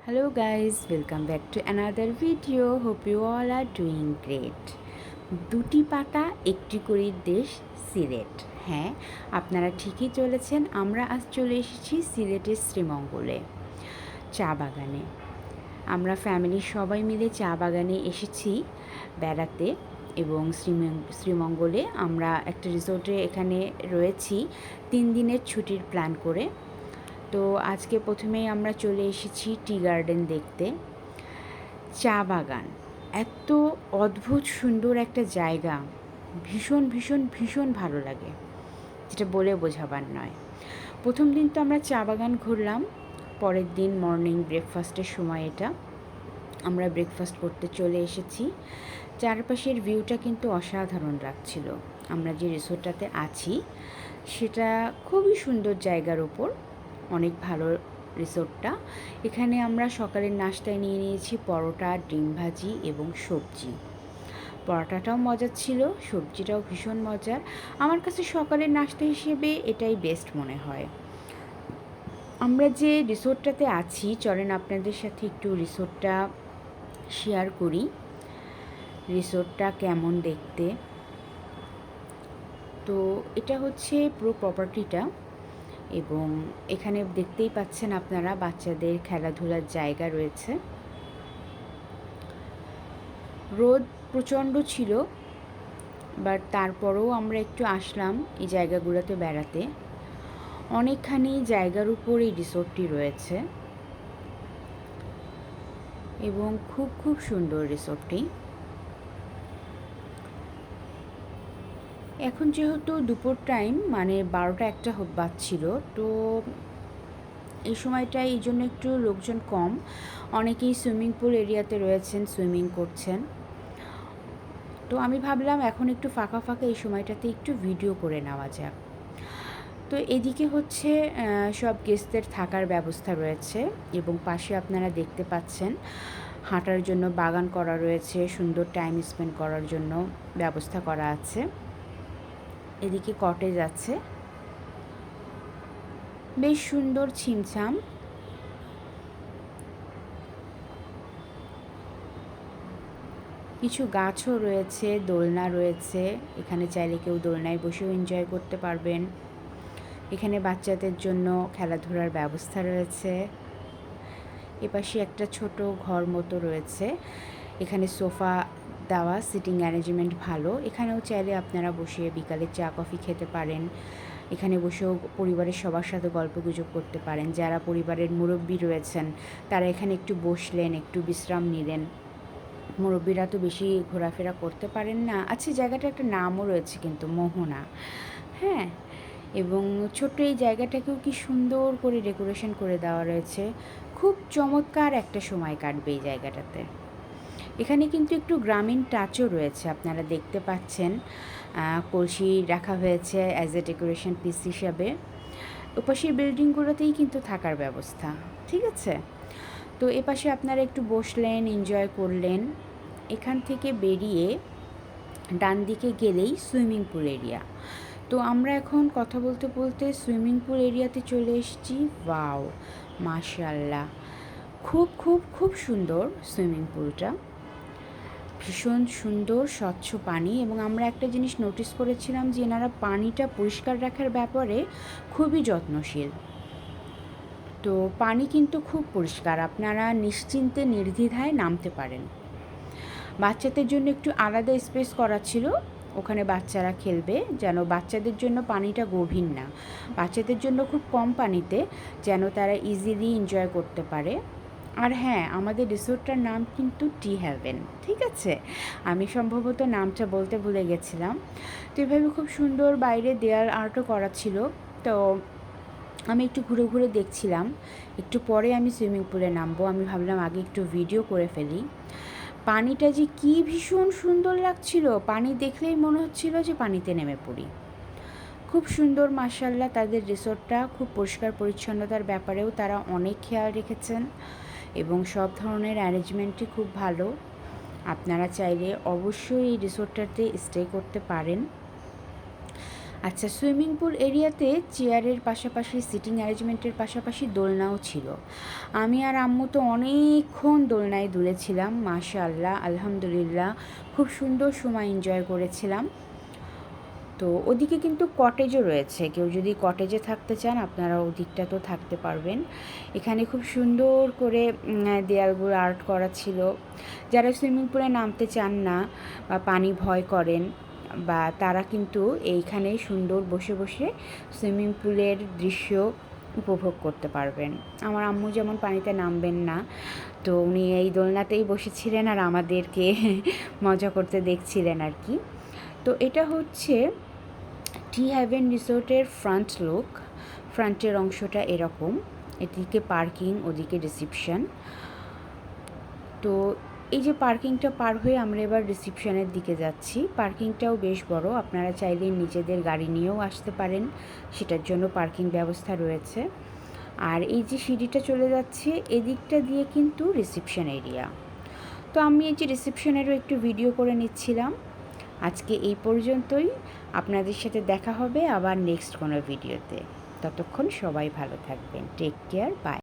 Hello guys, welcome back to another video. Hope you all are doing great. দুটি পাতা একটি করে দেশ সিলেট। হ্যাঁ, আপনারা ঠিকই চলেছেন। আমরা আজ চলে এসেছি সিলেটের শ্রীমঙ্গলে চা বাগানে। আমরা ফ্যামিলির সবাই মিলে চা বাগানে এসেছি বেড়াতে এবং শ্রীমঙ্গলে আমরা একটা রিসোর্টে এখানে রয়েছি 3 দিনের ছুটির প্ল্যান করে। তো আজকে প্রথমেই আমরা চলে এসেছি টি গার্ডেন দেখতে। চা বাগান এত অদ্ভুত সুন্দর একটা জায়গা, ভীষণ ভীষণ ভীষণ ভালো লাগে, যেটা বলে বোঝাবার নয়। প্রথম দিন তো আমরা চা বাগান ঘুরলাম, পরের দিন মর্নিং ব্রেকফাস্টের সময় এটা আমরা ব্রেকফাস্ট করতে চলে এসেছি। চারপাশের ভিউটা কিন্তু অসাধারণ লাগছিল। আমরা যে রিসোর্টটাতে আছি সেটা খুবই সুন্দর জায়গার ওপর, অনেক ভালো রিসোর্টটা। এখানে আমরা সকালের নাস্তায় নিয়ে নিয়েছি পরোটা, ডিম ভাজি এবং সবজি। পরোটাটাও মজার ছিল, সবজিটাও ভীষণ মজার। আমার কাছে সকালের নাস্তা হিসেবে এটাই বেস্ট মনে হয়। আমরা যে রিসোর্টটাতে আছি, চলেন আপনাদের সাথে একটু রিসোর্টটা শেয়ার করি। রিসোর্টটা কেমন দেখতে। তো এটা হচ্ছে পুরো প্রপার্টিটা, এবং এখানে দেখতেই পাচ্ছেন আপনারা বাচ্চাদের খেলাধুলার জায়গা রয়েছে। রোদ প্রচণ্ড ছিল, বাট তারপরেও আমরা একটু আসলাম এই জায়গাগুলোতে বেড়াতে। অনেকখানি জায়গার উপর এই রিসোর্টটি রয়েছে এবং খুব খুব সুন্দর রিসোর্টটি। এখন যেহেতু দুপুর টাইম, মানে 12টা-1টা বাজছিল, তো এই সময়টায় এই জন্য একটু লোকজন কম। অনেকেই সুইমিং পুল এরিয়াতে রয়েছেন, সুইমিং করছেন। তো আমি ভাবলাম এখন একটু ফাঁকা ফাঁকা এই সময়টাতে একটু ভিডিও করে নেওয়া যাক। তো এদিকে হচ্ছে সব গেস্টদের থাকার ব্যবস্থা রয়েছে, এবং পাশে আপনারা দেখতে পাচ্ছেন হাঁটার জন্য বাগান করা রয়েছে, সুন্দর টাইম স্পেন্ড করার জন্য ব্যবস্থা করা আছে। এদিকে কটেজ আছে, বেশ সুন্দর ছিমছাম। কিছু গাছও রয়েছে, দোলনা রয়েছে। এখানে চাইলে কেউ দোলনায় বসেও এনজয় করতে পারবেন। এখানে বাচ্চাদের জন্য খেলাধুলার ব্যবস্থা রয়েছে। এপাশে একটা ছোট ঘর মতো রয়েছে, এখানে সোফা দেওয়া, সিটিং অ্যারেঞ্জমেন্ট ভালো। এখানেও চাইলে আপনারা বসে বিকালে চা কফি খেতে পারেন। এখানে বসেও পরিবারের সবার সাথে গল্পগুজব করতে পারেন। যারা পরিবারের মুরব্বী রয়েছেন তারা এখানে একটু বসলেন, একটু বিশ্রাম নিলেন। মুরব্বীরা তো বেশি ঘোরাফেরা করতে পারেন না। আচ্ছা, জায়গাটা একটা নামও রয়েছে কিন্তু, মোহনা। হ্যাঁ, এবং ছোট্ট এই জায়গাটাকেও কি সুন্দর করে ডেকোরেশন করে দেওয়া রয়েছে। খুব চমৎকার একটা সময় কাটবে এই জায়গাটাতে। এখানে কিন্তু একটু গ্রামীণ টাচও রয়েছে, আপনারা দেখতে পাচ্ছেন কলসি রাখা হয়েছে অ্যাজ এ ডেকোরেশন পিস হিসাবে। ওপাশের বিল্ডিংগুলোতেই কিন্তু থাকার ব্যবস্থা, ঠিক আছে। তো এপাশে আপনারা একটু বসলেন, এনজয় করলেন। এখান থেকে বেরিয়ে ডান দিকে গেলেই সুইমিং পুল এরিয়া। তো আমরা এখন কথা বলতে বলতে সুইমিং পুল এরিয়াতে চলে এসেছি। ওয়াও, মাশাআল্লাহ, খুব খুব খুব সুন্দর সুইমিং পুলটা, ভীষণ সুন্দর স্বচ্ছ পানি। এবং আমরা একটা জিনিস নোটিস করেছিলাম যে এনারা পানিটা পরিষ্কার রাখার ব্যাপারে খুবই যত্নশীল। তো পানি কিন্তু খুব পরিষ্কার, আপনারা নিশ্চিন্তে নির্দ্বিধায় নামতে পারেন। বাচ্চাদের জন্য একটু আলাদা স্পেস করা ছিল, ওখানে বাচ্চারা খেলবে, যেন বাচ্চাদের জন্য পানিটা গভীর না, বাচ্চাদের জন্য খুব কম পানিতে, যেন তারা ইজিলি এনজয় করতে পারে। আর হ্যাঁ, আমাদের রিসোর্টটার নাম কিন্তু টি হেভেন, ঠিক আছে। আমি সম্ভবত নামটা বলতে ভুলে গেছিলাম। তো এভাবে খুব সুন্দর বাইরে দেয়াল আর্টও করা ছিল। তো আমি একটু ঘুরে ঘুরে দেখছিলাম। একটু পরে আমি সুইমিং পুলে নামবো, আমি ভাবলাম আগে একটু ভিডিও করে ফেলি। পানিটা যে কী ভীষণ সুন্দর লাগছিল, পানি দেখলেই মনে হচ্ছিল যে পানিতে নেমে পড়ি। খুব সুন্দর, মাশাআল্লাহ। তাদের রিসোর্টটা খুব পরিষ্কার পরিচ্ছন্নতার ব্যাপারেও তারা অনেক খেয়াল রেখেছেন, এবং সব ধরনের অ্যারেঞ্জমেন্টই খুব ভালো। আপনারা চাইলে অবশ্যই এই রিসোর্টটাতে স্টে করতে পারেন। আচ্ছা, সুইমিং পুল এরিয়াতে চেয়ারের পাশাপাশি সিটিং অ্যারেঞ্জমেন্টের পাশাপাশি দোলনাও ছিল। আমি আর আম্মু তো অনেকক্ষণ দোলনায় দুলেছিলাম, মাশাআল্লাহ, আলহামদুলিল্লাহ, খুব সুন্দর সময় এনজয় করেছিলাম। তো ওদিকে কিন্তু কটেজও রয়েছে, কেউ যদি কটেজে থাকতে চান আপনারা ওদিকটা তো থাকতে পারবেন। এখানে খুব সুন্দর করে দেয়ালগুলো আর্ট করা ছিল। যারা সুইমিং পুলে নামতে চান না বা পানি ভয় করেন বা তারা কিন্তু এইখানে সুন্দর বসে বসে সুইমিং পুলের দৃশ্য উপভোগ করতে পারবেন। আমার আম্মু যেমন পানিতে নামবেন না, তো উনি এই দোলনাতেই বসেছিলেন আর আমাদেরকে মজা করতে দেখছিলেন আর কি। তো এটা হচ্ছে টি হ্যাভেন রিসোর্টের ফ্রন্ট লুক। ফ্রন্টের অংশটা এরকম, এদিকে পার্কিং, ওদিকে রিসিপশন। তো এই যে পার্কিংটা পার হয়ে আমরা এবার রিসিপশনের দিকে যাচ্ছি। পার্কিংটাও বেশ বড়, আপনারা চাইলে নিজেদের গাড়ি নিয়েও আসতে পারেন, সেটার জন্য পার্কিং ব্যবস্থা রয়েছে। আর এই যে সিঁড়িটা চলে যাচ্ছে এদিকটা দিয়ে কিন্তু রিসিপশন এরিয়া। তো আমি এই যে রিসিপশনেরও একটু ভিডিও করে নিচ্ছিলাম। আজকে এই পর্যন্তই, আপনাদের সাথে দেখা হবে আবার নেক্সট কোনো ভিডিওতে। ততক্ষণ সবাই ভালো থাকবেন, টেক কেয়ার, বাই।